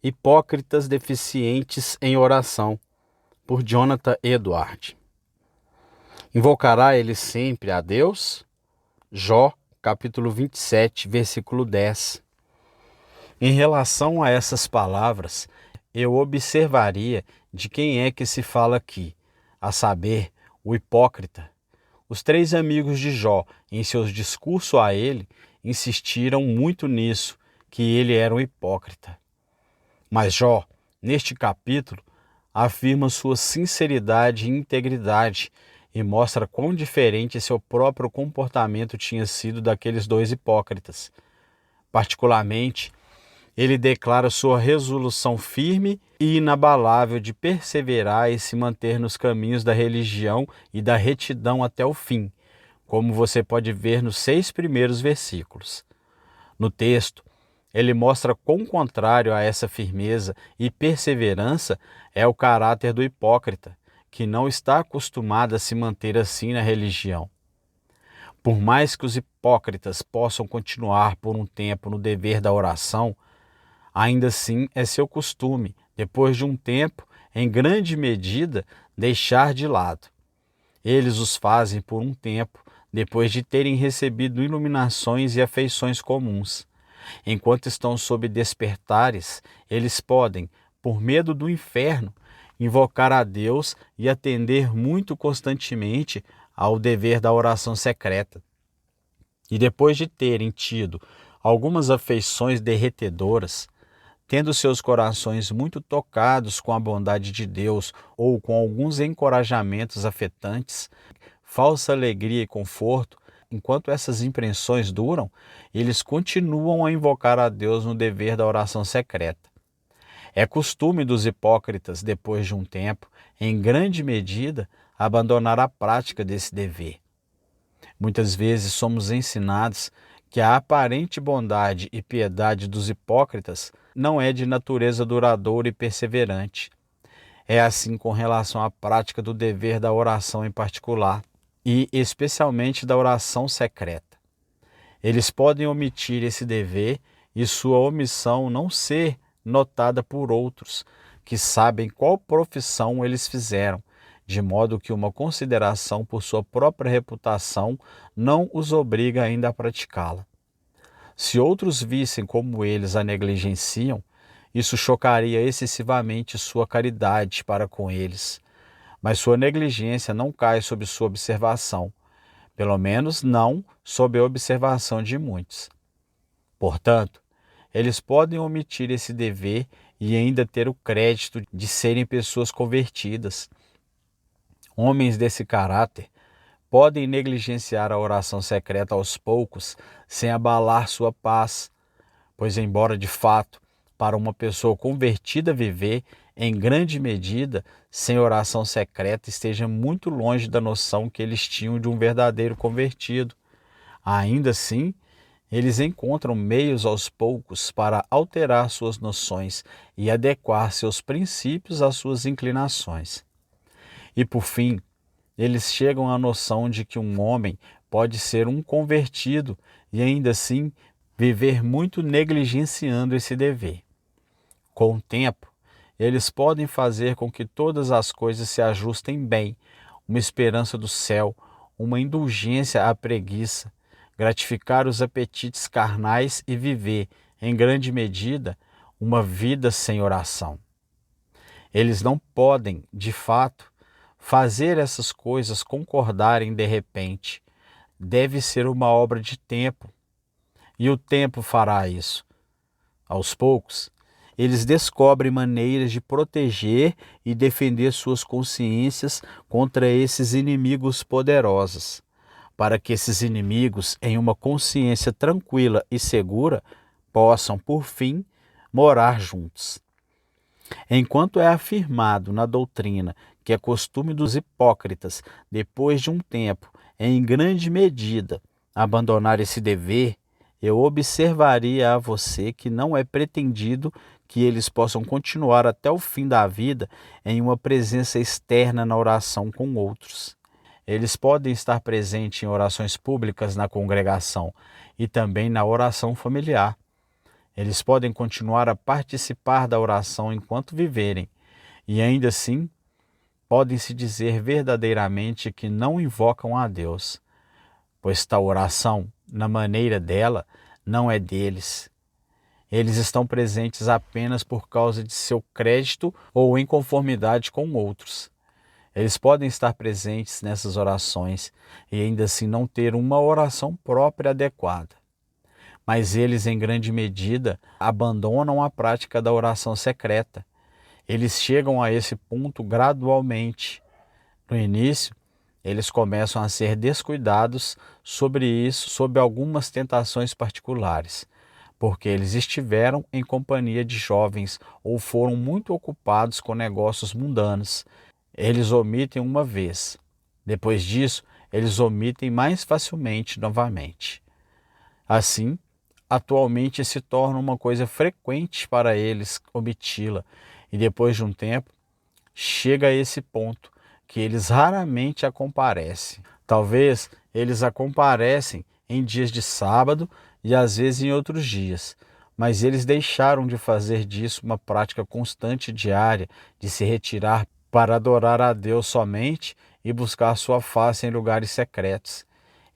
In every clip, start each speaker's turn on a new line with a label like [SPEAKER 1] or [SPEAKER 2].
[SPEAKER 1] Hipócritas deficientes em oração, por Jonathan Edward. Invocará ele sempre a Deus? Jó, capítulo 27, versículo 10. Em relação a essas palavras, eu observaria de quem é que se fala aqui, a saber, o hipócrita. Os três amigos de Jó, em seus discursos a ele, insistiram muito nisso, que ele era um hipócrita. Mas Jó, neste capítulo, afirma sua sinceridade e integridade e mostra quão diferente seu próprio comportamento tinha sido daqueles dois hipócritas. Particularmente, ele declara sua resolução firme e inabalável de perseverar e se manter nos caminhos da religião e da retidão até o fim, como você pode ver nos 6 primeiros versículos. No texto, ele mostra quão contrário a essa firmeza e perseverança é o caráter do hipócrita, que não está acostumado a se manter assim na religião. Por mais que os hipócritas possam continuar por um tempo no dever da oração, ainda assim é seu costume, depois de um tempo, em grande medida, deixar de lado. Eles os fazem por um tempo, depois de terem recebido iluminações e afeições comuns. Enquanto estão sob despertares, eles podem, por medo do inferno, invocar a Deus e atender muito constantemente ao dever da oração secreta. E depois de terem tido algumas afeições derretedoras, tendo seus corações muito tocados com a bondade de Deus ou com alguns encorajamentos afetantes, falsa alegria e conforto, enquanto essas impressões duram, eles continuam a invocar a Deus no dever da oração secreta. É costume dos hipócritas, depois de um tempo, em grande medida, abandonar a prática desse dever. Muitas vezes somos ensinados que a aparente bondade e piedade dos hipócritas não é de natureza duradoura e perseverante. É assim com relação à prática do dever da oração em particular, e especialmente da oração secreta. Eles podem omitir esse dever e sua omissão não ser notada por outros, que sabem qual profissão eles fizeram, de modo que uma consideração por sua própria reputação não os obriga ainda a praticá-la. Se outros vissem como eles a negligenciam, isso chocaria excessivamente sua caridade para com eles. Mas sua negligência não cai sob sua observação, pelo menos não sob a observação de muitos. Portanto, eles podem omitir esse dever e ainda ter o crédito de serem pessoas convertidas. Homens desse caráter podem negligenciar a oração secreta aos poucos sem abalar sua paz, pois, embora de fato, para uma pessoa convertida viver, em grande medida, sem oração secreta, esteja muito longe da noção que eles tinham de um verdadeiro convertido. Ainda assim, eles encontram meios aos poucos para alterar suas noções e adequar seus princípios às suas inclinações. E por fim, eles chegam à noção de que um homem pode ser um convertido e ainda assim viver muito negligenciando esse dever. Com o tempo, eles podem fazer com que todas as coisas se ajustem bem, uma esperança do céu, uma indulgência à preguiça, gratificar os apetites carnais e viver, em grande medida, uma vida sem oração. Eles não podem, de fato, fazer essas coisas concordarem de repente. Deve ser uma obra de tempo, e o tempo fará isso. Aos poucos, eles descobrem maneiras de proteger e defender suas consciências contra esses inimigos poderosos, para que esses inimigos, em uma consciência tranquila e segura, possam, por fim, morar juntos. Enquanto é afirmado na doutrina que é costume dos hipócritas, depois de um tempo, em grande medida, abandonar esse dever, eu observaria a você que não é pretendido que eles possam continuar até o fim da vida em uma presença externa na oração com outros. Eles podem estar presentes em orações públicas na congregação e também na oração familiar.
[SPEAKER 2] Eles podem continuar a participar da oração enquanto viverem, e ainda assim podem se dizer verdadeiramente que não invocam a Deus, pois tal oração, na maneira dela, não é deles. Eles estão presentes apenas por causa de seu crédito ou em conformidade com outros. Eles podem estar presentes nessas orações e ainda assim não ter uma oração própria adequada. Mas eles, em grande medida, abandonam a prática da oração secreta. Eles chegam a esse ponto gradualmente. No início, eles começam a ser descuidados sobre isso, sob algumas tentações particulares, porque eles estiveram em companhia de jovens ou foram muito ocupados com negócios mundanos. Eles omitem uma vez. Depois disso, eles omitem mais facilmente novamente. Assim, atualmente se torna uma coisa frequente para eles omiti-la, e depois de um tempo, chega a esse ponto que eles raramente a comparecem. Talvez eles a comparecem em dias de sábado e às vezes em outros dias, mas eles deixaram de fazer disso uma prática constante diária, de se retirar para adorar a Deus somente e buscar sua face em lugares secretos.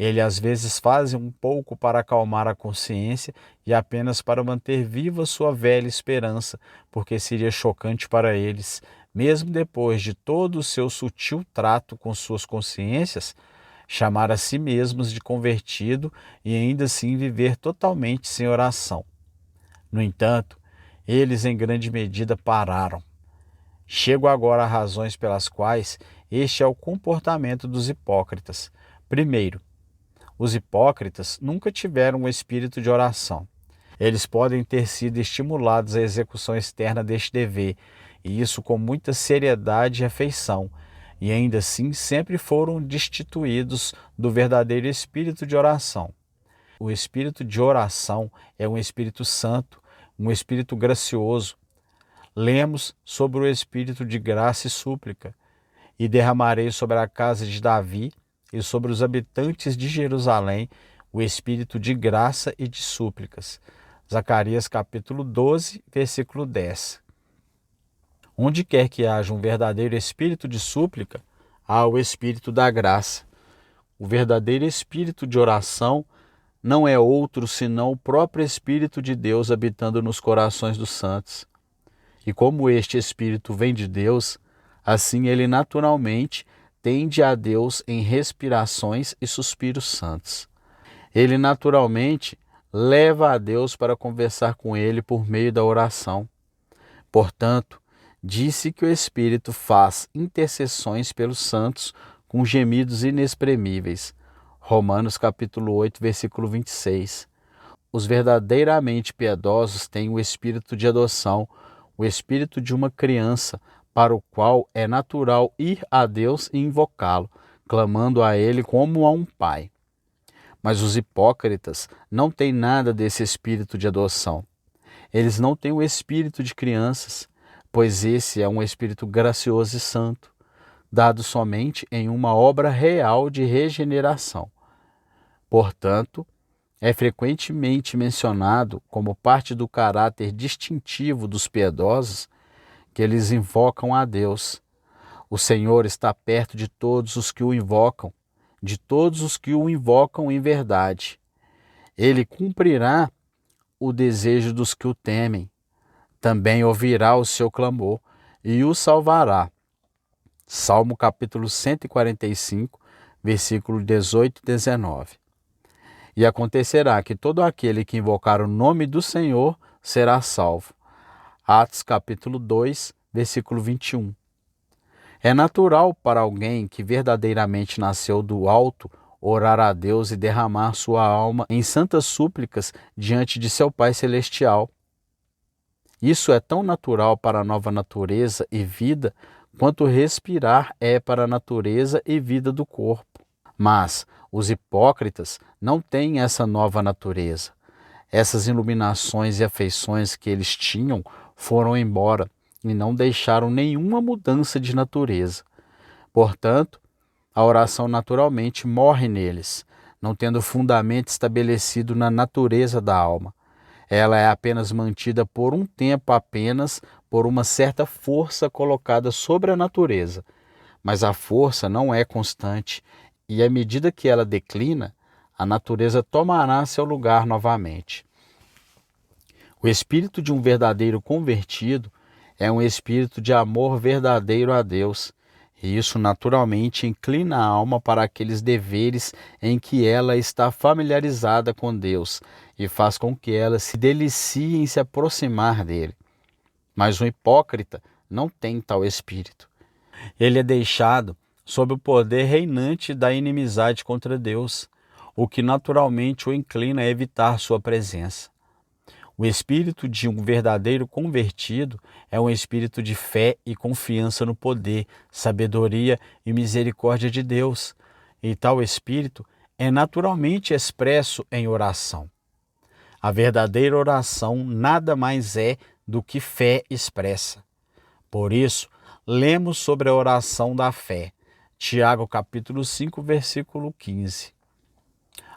[SPEAKER 2] Ele às vezes faz um pouco para acalmar a consciência e apenas para manter viva sua velha esperança, porque seria chocante para eles, mesmo depois de todo o seu sutil trato com suas consciências, chamar a si mesmos de convertido e ainda assim viver totalmente sem oração. No entanto, eles em grande medida pararam. Chego agora a razões pelas quais este é o comportamento dos hipócritas. Primeiro, os hipócritas nunca tiveram um espírito de oração. Eles podem ter sido estimulados à execução externa deste dever, e isso com muita seriedade e afeição, e ainda assim sempre foram destituídos do verdadeiro espírito de oração. O espírito de oração é um espírito santo, um espírito gracioso. Lemos sobre o espírito de graça e súplica. E derramarei sobre a casa de Davi e sobre os habitantes de Jerusalém o espírito de graça e de súplicas. Zacarias capítulo 12, versículo 10. Onde quer que haja um verdadeiro espírito de súplica, há o espírito da graça. O verdadeiro espírito de oração não é outro senão o próprio Espírito de Deus habitando nos corações dos santos. E como este Espírito vem de Deus, assim ele naturalmente tende a Deus em respirações e suspiros santos. Ele naturalmente leva a Deus para conversar com ele por meio da oração. Portanto, disse que o Espírito faz intercessões pelos santos com gemidos inexprimíveis. Romanos capítulo 8, versículo 26. Os verdadeiramente piedosos têm o espírito de adoção, o espírito de uma criança, para o qual é natural ir a Deus e invocá-lo, clamando a Ele como a um pai. Mas os hipócritas não têm nada desse espírito de adoção. Eles não têm o espírito de crianças, pois esse é um espírito gracioso e santo, dado somente em uma obra real de regeneração. Portanto, é frequentemente mencionado como parte do caráter distintivo dos piedosos que eles invocam a Deus. O Senhor está perto de todos os que o invocam, de todos os que o invocam em verdade. Ele cumprirá o desejo dos que o temem, também ouvirá o seu clamor e o salvará. Salmo capítulo 145, versículo 18 e 19. E acontecerá que todo aquele que invocar o nome do Senhor será salvo. Atos capítulo 2, versículo 21. É natural para alguém que verdadeiramente nasceu do alto orar a Deus e derramar sua alma em santas súplicas diante de seu Pai Celestial. Isso é tão natural para a nova natureza e vida quanto respirar é para a natureza e vida do corpo. Mas os hipócritas não têm essa nova natureza. Essas iluminações e afeições que eles tinham foram embora e não deixaram nenhuma mudança de natureza. Portanto, a oração naturalmente morre neles, não tendo fundamento estabelecido na natureza da alma.
[SPEAKER 1] Ela é apenas mantida por um tempo, apenas por uma certa força colocada sobre a natureza. Mas a força não é constante e, à medida que ela declina, a natureza tomará seu lugar novamente. O espírito de um verdadeiro convertido é um espírito de amor verdadeiro a Deus, e isso naturalmente inclina a alma para aqueles deveres em que ela está familiarizada com Deus e faz com que ela se delicie em se aproximar dele. Mas o hipócrita não tem tal espírito. Ele é deixado sob o poder reinante da inimizade contra Deus, o que naturalmente o inclina a evitar sua presença. O espírito de um verdadeiro convertido é um espírito de fé e confiança no poder, sabedoria e misericórdia de Deus, e tal espírito é naturalmente expresso em oração. A verdadeira oração nada mais é do que fé expressa. Por isso, lemos sobre a oração da fé, Tiago capítulo 5, versículo 15.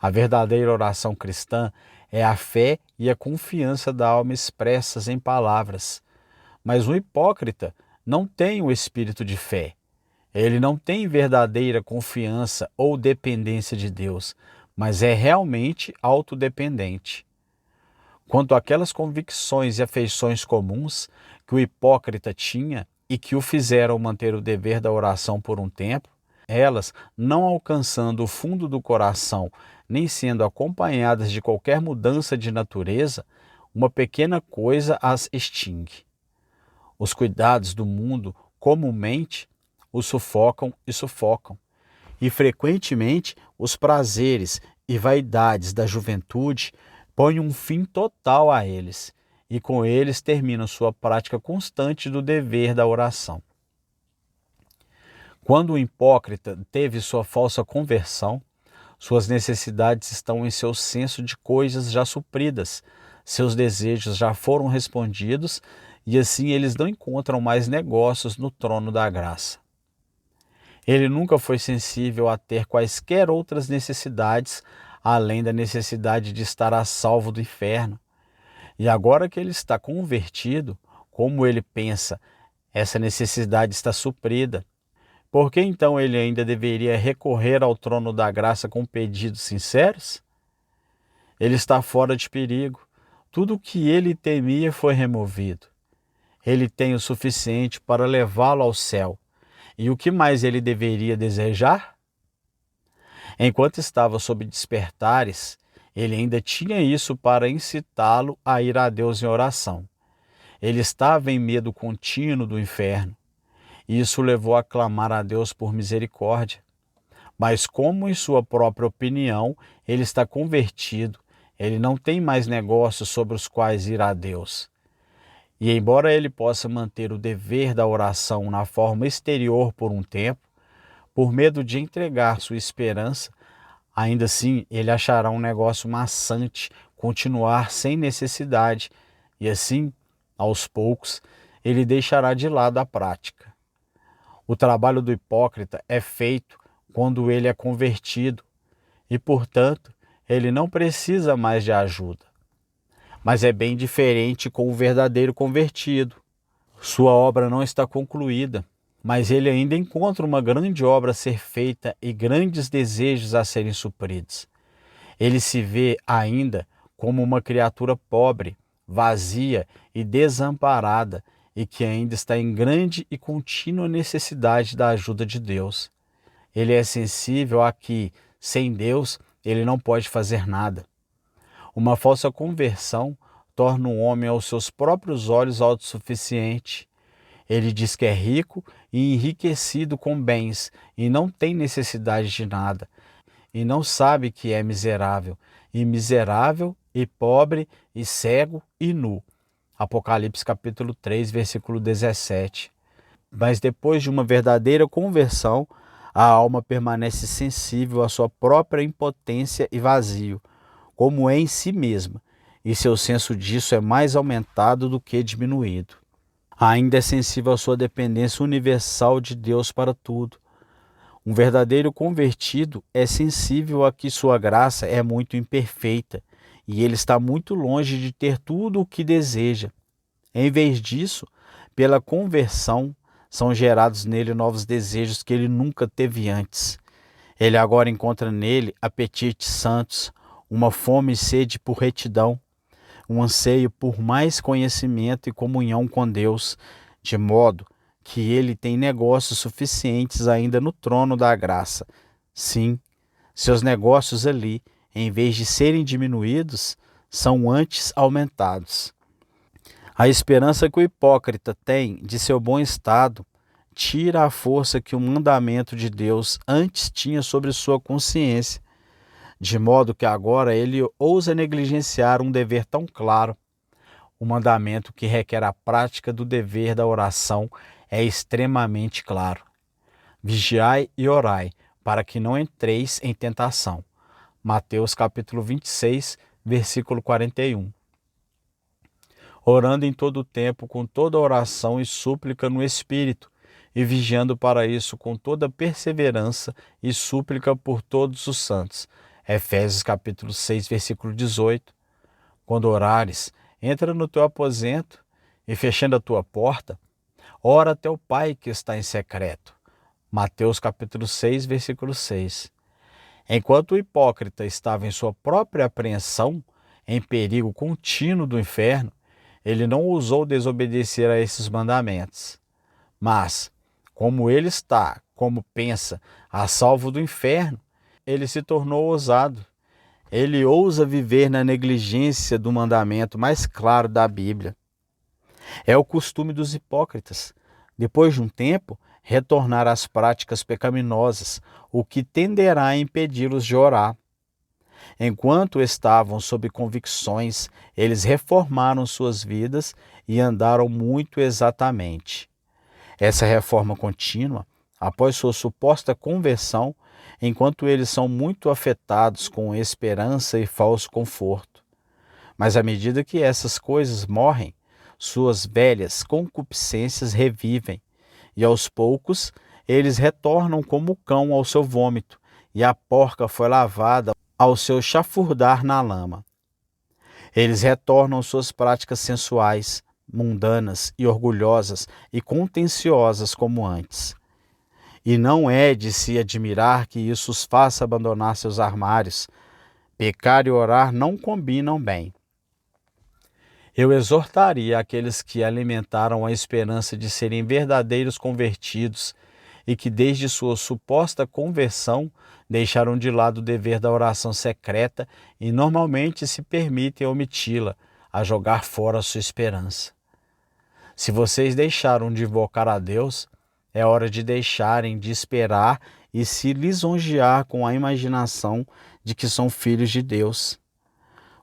[SPEAKER 1] A verdadeira oração cristã é a fé e a confiança da alma expressas em palavras. Mas o hipócrita não tem o espírito de fé. Ele não tem verdadeira confiança ou dependência de Deus, mas é realmente autodependente. Quanto àquelas convicções e afeições comuns que o hipócrita tinha e que o fizeram manter o dever da oração por um tempo, elas, não alcançando o fundo do coração, nem sendo acompanhadas de qualquer mudança de natureza, uma pequena coisa as extingue. Os cuidados do mundo, comumente, os sufocam, e frequentemente os prazeres e vaidades da juventude põem um fim total a eles, e com eles terminam sua prática constante do dever da oração. Quando o hipócrita teve sua falsa conversão, suas necessidades estão em seu senso de coisas já supridas, seus desejos já foram respondidos e assim eles não encontram mais negócios no trono da graça. Ele nunca foi sensível a ter quaisquer outras necessidades além da necessidade de estar a salvo do inferno. E agora que ele está convertido, como ele pensa, essa necessidade está suprida. Por que então ele ainda deveria recorrer ao trono da graça com pedidos sinceros? Ele está fora de perigo. Tudo o que ele temia foi removido. Ele tem o suficiente para levá-lo ao céu. E o que mais ele deveria desejar? Enquanto estava sob despertares, ele ainda tinha isso para incitá-lo a ir a Deus em oração. Ele estava em medo contínuo do inferno. Isso o levou a clamar a Deus por misericórdia. Mas como em sua própria opinião ele está convertido, ele não tem mais negócios sobre os quais ir a Deus. E embora ele possa manter o dever da oração na forma exterior por um tempo, por medo de entregar sua esperança, ainda assim ele achará um negócio maçante continuar sem necessidade, e assim, aos poucos, ele deixará de lado a prática. O trabalho do hipócrita é feito quando ele é convertido e, portanto, ele não precisa mais de ajuda. Mas é bem diferente com o verdadeiro convertido. Sua obra não está concluída, mas ele ainda encontra uma grande obra a ser feita e grandes desejos a serem supridos. Ele se vê ainda como uma criatura pobre, vazia e desamparada, e que ainda está em grande e contínua necessidade da ajuda de Deus. Ele é sensível a que, sem Deus, ele não pode fazer nada. Uma falsa conversão torna o homem aos seus próprios olhos autossuficiente. Ele diz que é rico e enriquecido com bens e não tem necessidade de nada, e não sabe que é miserável e pobre e cego e nu. Apocalipse capítulo 3, versículo 17. Mas depois de uma verdadeira conversão, a alma permanece sensível à sua própria impotência e vazio, como é em si mesma, e seu senso disso é mais aumentado do que diminuído. Ainda é sensível à sua dependência universal de Deus para tudo. Um verdadeiro convertido é sensível a que sua graça é muito imperfeita,
[SPEAKER 2] e ele está muito longe de ter tudo o que deseja. Em vez disso, pela conversão, são gerados nele novos desejos que ele nunca teve antes. Ele agora encontra nele apetites santos, uma fome e sede por retidão, um anseio por mais conhecimento e comunhão com Deus, de modo que ele tem negócios suficientes ainda no trono da graça. Sim, seus negócios ali, em vez de serem diminuídos, são antes aumentados. A esperança que o hipócrita tem de seu bom estado tira a força que o mandamento de Deus antes tinha sobre sua consciência, de modo que agora ele ousa negligenciar um dever tão claro. O mandamento que requer a prática do dever da oração é extremamente claro. Vigiai e orai, para que não entreis em tentação. Mateus capítulo 26, versículo 41. Orando em todo o tempo, com toda oração e súplica no Espírito, e vigiando para isso com toda perseverança e súplica por todos os santos. Efésios capítulo 6, versículo 18. Quando orares, entra no teu aposento e, fechando a tua porta, ora a teu Pai que está em secreto. Mateus capítulo 6, versículo 6. Enquanto o hipócrita estava em sua própria apreensão, em perigo contínuo do inferno, ele não ousou desobedecer a esses mandamentos. Mas, como ele está, como pensa, a salvo do inferno, ele se tornou ousado. Ele ousa viver na negligência do mandamento mais claro da Bíblia. É o costume dos hipócritas, depois de um tempo, retornar às práticas pecaminosas, o que tenderá a impedi-los de orar. Enquanto estavam sob convicções, eles reformaram suas vidas e andaram muito exatamente. Essa reforma contínua, após sua suposta conversão, enquanto eles são muito afetados com esperança e falso conforto. Mas à medida que essas coisas morrem, suas velhas concupiscências revivem, e aos poucos eles retornam como o cão ao seu vômito, e a porca foi lavada ao seu chafurdar na lama. Eles retornam suas práticas sensuais, mundanas e orgulhosas e contenciosas como antes. E não é de se admirar que isso os faça abandonar seus armários. Pecar e orar não combinam bem. Eu exortaria aqueles que alimentaram a esperança de serem verdadeiros convertidos e que desde sua suposta conversão deixaram de lado o dever da oração secreta e normalmente se permitem omiti-la, a jogar fora a sua esperança. Se vocês deixaram de invocar a Deus, é hora de deixarem de esperar e se lisonjear com a imaginação de que são filhos de Deus.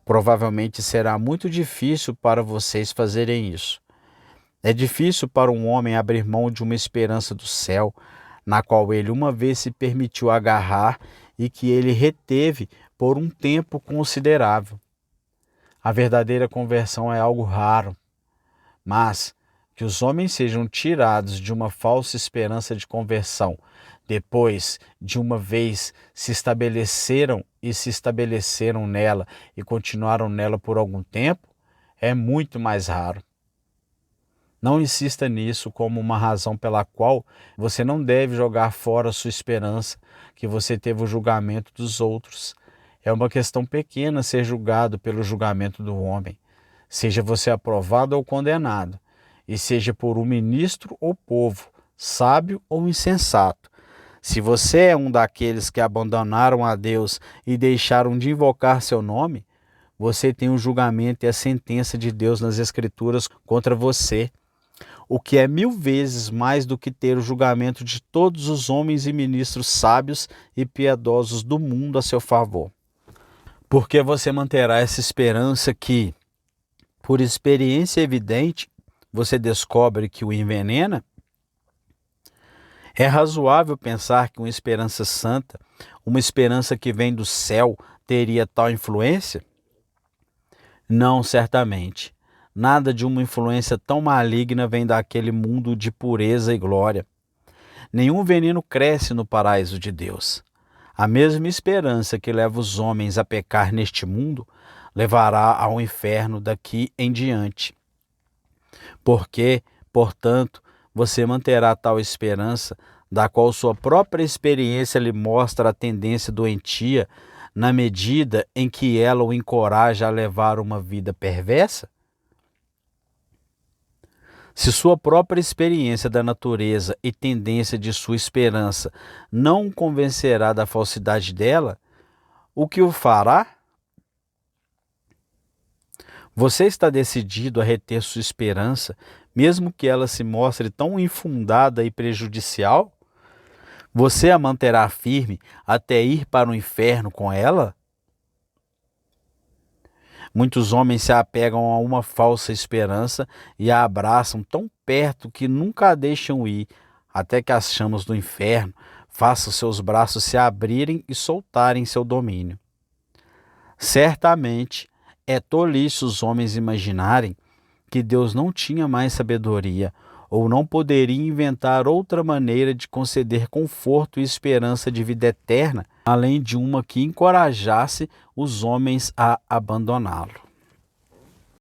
[SPEAKER 2] Provavelmente será muito difícil para vocês fazerem isso. É difícil para um homem abrir mão de uma esperança do céu, na qual ele uma vez se permitiu agarrar e que ele reteve por um tempo considerável. A verdadeira conversão é algo raro, mas que os homens sejam tirados de uma falsa esperança de conversão, depois de uma vez se estabeleceram nela e continuaram nela por algum tempo, é muito mais raro. Não insista nisso como uma razão pela qual você não deve jogar fora a sua esperança, que você teve o julgamento dos outros. É uma questão pequena ser julgado pelo julgamento do homem, seja você aprovado ou condenado, e seja por um ministro ou povo, sábio ou insensato. Se você é um daqueles que abandonaram a Deus e deixaram de invocar seu nome, você tem o julgamento e a sentença de Deus nas Escrituras contra você, o que é 1000 vezes mais do que ter o julgamento de todos os homens e ministros sábios e piedosos do mundo a seu favor. Porque você manterá essa esperança que, por experiência evidente, você descobre que o envenena? É razoável pensar que uma esperança santa, uma esperança que vem do céu, teria tal influência? Não, certamente. Nada de uma influência tão maligna vem daquele mundo de pureza e glória. Nenhum veneno cresce no paraíso de Deus. A mesma esperança que leva os homens a pecar neste mundo,
[SPEAKER 1] levará ao inferno daqui em diante. Porque, portanto, você manterá tal esperança, da qual sua própria experiência lhe mostra a tendência doentia, na medida em que ela o encoraja a levar uma vida perversa? Se sua própria experiência da natureza e tendência de sua esperança não o convencerá da falsidade dela, o que o fará? Você está decidido a reter sua esperança, mesmo que ela se mostre tão infundada e prejudicial? Você a manterá firme até ir para o inferno com ela? Muitos homens se apegam a uma falsa esperança e a abraçam tão perto que nunca a deixam ir, até que as chamas do inferno façam seus braços se abrirem e soltarem seu domínio. Certamente, é tolice os homens imaginarem que Deus não tinha mais sabedoria ou não poderia inventar outra maneira de conceder conforto e esperança de vida eterna, além de uma que encorajasse os homens a abandoná-lo.